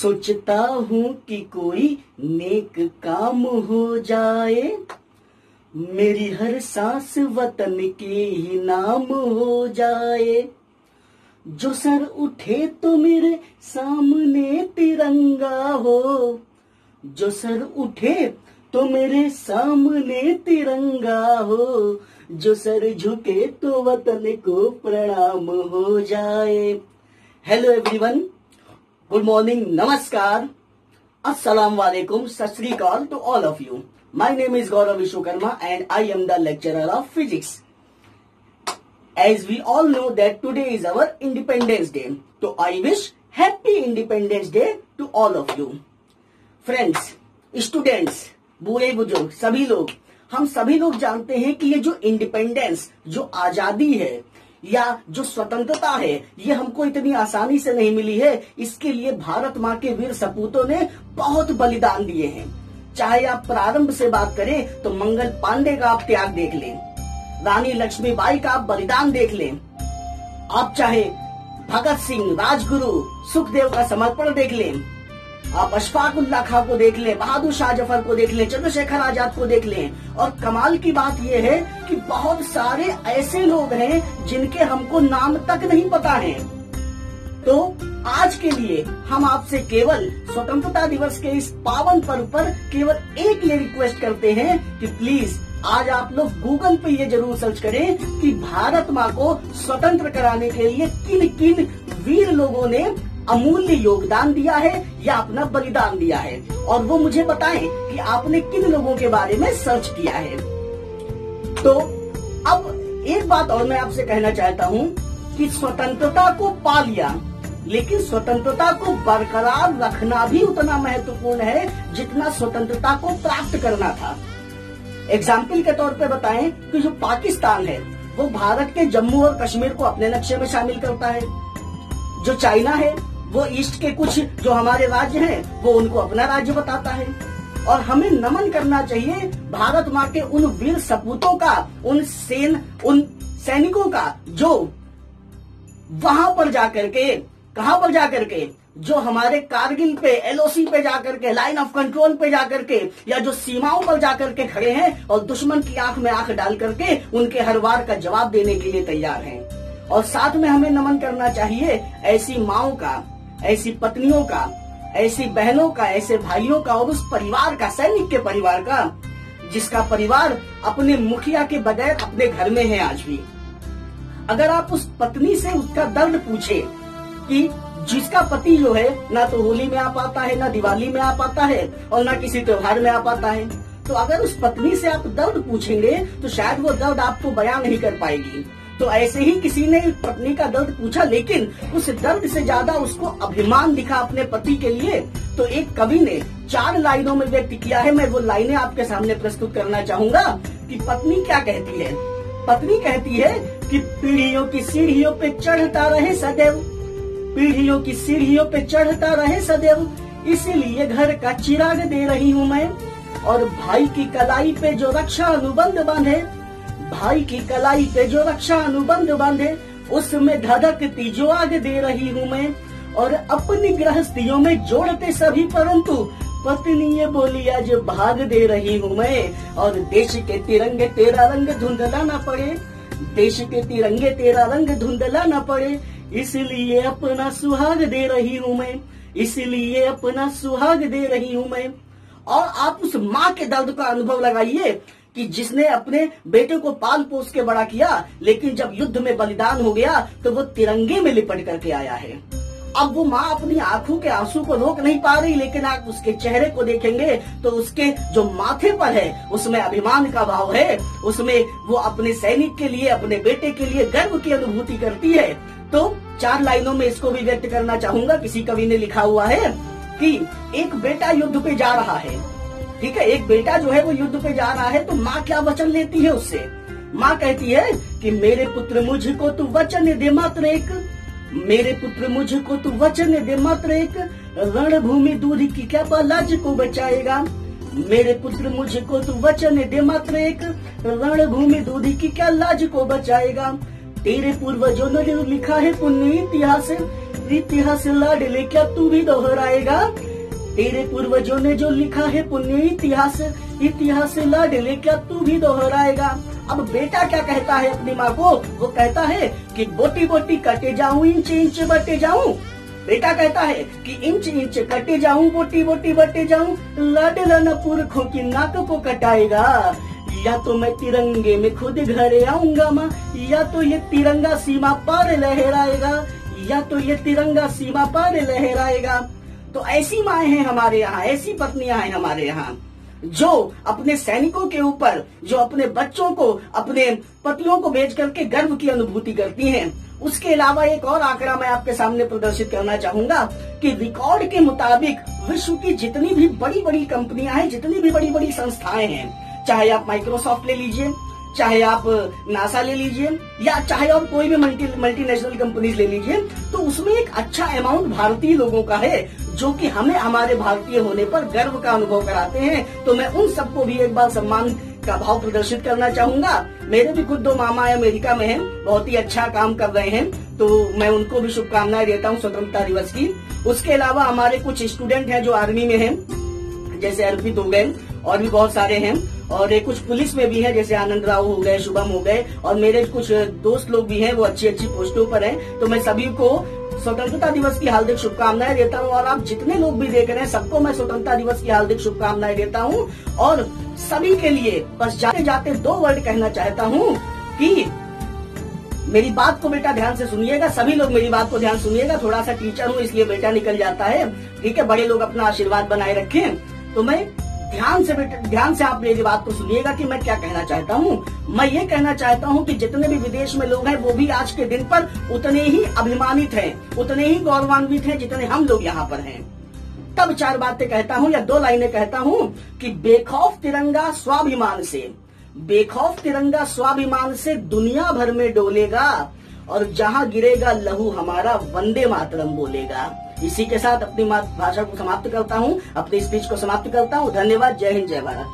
सोचता हूँ कि कोई नेक काम हो जाए, मेरी हर सांस वतन के ही नाम हो जाए। जो सर उठे तो मेरे सामने तिरंगा हो, जो सर उठे तो मेरे सामने तिरंगा हो, जो सर झुके तो वतन को प्रणाम हो जाए। हेलो एवरीवन, गुड मॉर्निंग, नमस्कार, अस्सलाम वालेकुम, सत श्री अकाल to all of you. My name is Gaurav Vishwakarma and I am the lecturer of physics. As we all know that today is our Independence Day, so I wish Happy Independence Day to all of you. Friends, students, बूढ़े बुजुर्ग सभी लोग, हम सभी लोग जानते हैं कि ये जो इंडिपेंडेंस, जो आजादी है या जो स्वतंत्रता है, ये हमको इतनी आसानी से नहीं मिली है। इसके लिए भारत माँ के वीर सपूतों ने बहुत बलिदान दिए हैं। चाहे आप प्रारंभ से बात करें तो मंगल पांडे का आप त्याग देख लें, रानी लक्ष्मीबाई का आप बलिदान देख लें, आप चाहे भगत सिंह, राजगुरु, सुखदेव का समर्पण देख लें, आप अशफाक उल्लाह खां को देख लें, बहादुर शाह जफर को देख लें, चंद्रशेखर आजाद को देख लें। और कमाल की बात यह है कि बहुत सारे ऐसे लोग हैं जिनके हमको नाम तक नहीं पता है। तो आज के लिए हम आपसे केवल स्वतंत्रता दिवस के इस पावन पर्व पर केवल एक ये रिक्वेस्ट करते हैं कि प्लीज आज आप लोग गूगल पे ये जरूर सर्च करें कि भारत माँ को स्वतंत्र कराने के लिए किन किन वीर लोगों ने अमूल्य योगदान दिया है या अपना बलिदान दिया है, और वो मुझे बताएं कि आपने किन लोगों के बारे में सर्च किया है। तो अब एक बात और मैं आपसे कहना चाहता हूँ कि स्वतंत्रता को पा लिया, लेकिन स्वतंत्रता को बरकरार रखना भी उतना महत्वपूर्ण है जितना स्वतंत्रता को प्राप्त करना था। एग्जाम्पल के तौर पे बताएं कि जो पाकिस्तान है वो भारत के जम्मू और कश्मीर को अपने नक्शे में शामिल करता है। जो चाइना है वो ईस्ट के कुछ जो हमारे राज्य हैं वो उनको अपना राज्य बताता है। और हमें नमन करना चाहिए भारत माँ के उन वीर सपूतों का, उन सैनिकों का जो वहां पर जाकर के, कहां पर जाकर के, जो हमारे कारगिल पे, एलओसी पे जाकर के, लाइन ऑफ कंट्रोल पे जाकर के, या जो सीमाओं पर जाकर के खड़े हैं और दुश्मन की आंख में आंख डाल करके उनके हर वार का जवाब देने के लिए तैयार हैं। और साथ में हमें नमन करना चाहिए ऐसी माओं का, ऐसी पत्नियों का, ऐसी बहनों का, ऐसे भाइयों का और उस परिवार का, सैनिक के परिवार का, जिसका परिवार अपने मुखिया के बगैर अपने घर में है आज भी। अगर आप उस पत्नी से उसका दर्द पूछे कि जिसका पति जो है ना तो होली में आ पाता है, ना दिवाली में आ पाता है और ना किसी त्योहार में आ पाता है, तो अगर उस पत्नी से आप दर्द पूछेंगे तो शायद वो दर्द आपको बयां नहीं कर पाएगी। तो ऐसे ही किसी ने पत्नी का दर्द पूछा, लेकिन उस दर्द से ज्यादा उसको अभिमान दिखा अपने पति के लिए। तो एक कवि ने 4 लाइनों में व्यक्त किया है, मैं वो लाइनें आपके सामने प्रस्तुत करना चाहूंगा कि पत्नी क्या कहती है। पत्नी कहती है कि पीढ़ियों की सीढ़ियों पे चढ़ता रहे सदैव, पीढ़ियों की सीढ़ियों पे चढ़ता रहे सदैव, इसीलिए घर का चिराग दे रही हूँ मैं। और भाई की कलाई पे जो रक्षा अनुबंध बांधे, भाई की कलाई पे जो रक्षा अनुबंध बांधे, उसमें धधकती जो आग दे रही हूँ मैं। और अपनी गृहस्थियों में जोड़ते सभी, परंतु पत्नी ये बोली आज भाग दे रही हूँ मैं। और देश के तिरंगे तेरा रंग धुंधला न पड़े, देश के तिरंगे तेरा रंग धुंधला न पड़े, इसलिए अपना सुहाग दे रही हूँ मैं, इसलिए अपना सुहाग दे रही हूँ मैं। और आप उस माँ के दर्द का अनुभव लगाइए कि जिसने अपने बेटे को पाल पोस के बड़ा किया, लेकिन जब युद्ध में बलिदान हो गया तो वो तिरंगे में लिपट करके आया है। अब वो माँ अपनी आंखों के आंसू को रोक नहीं पा रही, लेकिन आप उसके चेहरे को देखेंगे तो उसके जो माथे पर है उसमें अभिमान का भाव है, उसमें वो अपने सैनिक के लिए, अपने बेटे के लिए गर्व की अनुभूति करती है। तो 4 लाइनों में इसको भी व्यक्त करना चाहूंगा। किसी कवि ने लिखा हुआ है कि एक बेटा युद्ध पे जा रहा है, ठीक है, एक बेटा जो है वो युद्ध पे जा रहा है, तो माँ क्या वचन लेती है उससे। माँ कहती है कि मेरे पुत्र मुझको तू वचन दे मात्र एक, मेरे पुत्र मुझको तू वचन दे मात्र एक, रणभूमि दूध की क्या लाज को बचाएगा, मेरे पुत्र मुझको तू वचन दे मात्र एक, रणभूमि दूध की क्या लाज को बचाएगा। तेरे पूर्वजों ने लिखा है पुण्य इतिहास, इतिहास लाडले क्या तू भी दोहराएगा? तेरे पूर्वजों ने जो लिखा है पुण्य इतिहास, इतिहास लाडले क्या तू भी दोहराएगा? अब बेटा क्या कहता है अपनी माँ को? वो कहता है कि बोटी बोटी कटे जाऊं, इंच इंच बटे जाऊं। बेटा कहता है कि इंच इंच कटे जाऊं, बोटी बोटी बटे जाऊं। लाडला न पुरखों की नाक को कटाएगा। या तो मैं तिरंगे में खुद घरे आऊंगा माँ, या तो ये तिरंगा सीमा पार लहराएगा, या तो ये तिरंगा सीमा पार लहराएगा। तो ऐसी माएँ हैं हमारे यहाँ, ऐसी पत्नियां हैं हमारे यहाँ, जो अपने सैनिकों के ऊपर, जो अपने बच्चों को, अपने पतियों को भेज करके गर्व की अनुभूति करती हैं। उसके अलावा एक और आंकड़ा मैं आपके सामने प्रदर्शित करना चाहूंगा कि रिकॉर्ड के मुताबिक विश्व की जितनी भी बड़ी बड़ी कंपनियां हैं, जितनी भी बड़ी बड़ी संस्थाएं हैं, चाहे आप माइक्रोसॉफ्ट ले लीजिए, चाहे आप नासा ले लीजिए, या चाहे आप कोई भी मल्टीनेशनल कंपनीज ले लीजिए, तो उसमें एक अच्छा अमाउंट भारतीय लोगों का है, जो कि हमें हमारे भारतीय होने पर गर्व का अनुभव कराते हैं। तो मैं उन सबको भी एक बार सम्मान का भाव प्रदर्शित करना चाहूंगा। मेरे भी खुद 2 मामा अमेरिका में हैं, बहुत ही अच्छा काम कर रहे हैं, तो मैं उनको भी शुभकामनाएं देता हूं स्वतंत्रता दिवस की। उसके अलावा हमारे कुछ स्टूडेंट हैं जो आर्मी में हैं, जैसे अर्पित हो गए, और भी बहुत सारे हैं, और एक कुछ पुलिस में भी हैं, जैसे आनंद राव हो गए, शुभम हो गए, और मेरे कुछ दोस्त लोग भी हैं, वो अच्छी अच्छी पोस्टों पर हैं। तो मैं सभी को स्वतंत्रता दिवस की हार्दिक शुभकामनाएं देता हूं, और आप जितने लोग भी देख रहे हैं सबको मैं स्वतंत्रता दिवस की हार्दिक शुभकामनाएं देता हूं। और सभी के लिए बस जाते जाते 2 वर्ड कहना चाहता हूं कि मेरी बात को बेटा ध्यान से सुनिएगा, सभी लोग मेरी बात को ध्यान सुनिएगा। थोड़ा सा टीचर हूं इसलिए बेटा निकल जाता है, ठीक है? बड़े लोग अपना आशीर्वाद बनाए रखें। तो मैं ध्यान से आप मेरी बात को सुनिएगा कि मैं क्या कहना चाहता हूँ। मैं ये कहना चाहता हूँ कि जितने भी विदेश में लोग हैं वो भी आज के दिन पर उतने ही अभिमानित हैं, उतने ही गौरवान्वित हैं जितने हम लोग यहाँ पर हैं। तब 4 बातें कहता हूँ या 2 लाइनें कहता हूँ कि बेखौफ तिरंगा स्वाभिमान से, बेखौफ तिरंगा स्वाभिमान से दुनिया भर में डोलेगा, और जहाँ गिरेगा लहू हमारा वंदे मातरम बोलेगा। इसी के साथ अपनी मातृभाषा को समाप्त करता हूँ, अपनी स्पीच को समाप्त करता हूँ। धन्यवाद। जय हिंद, जय भारत।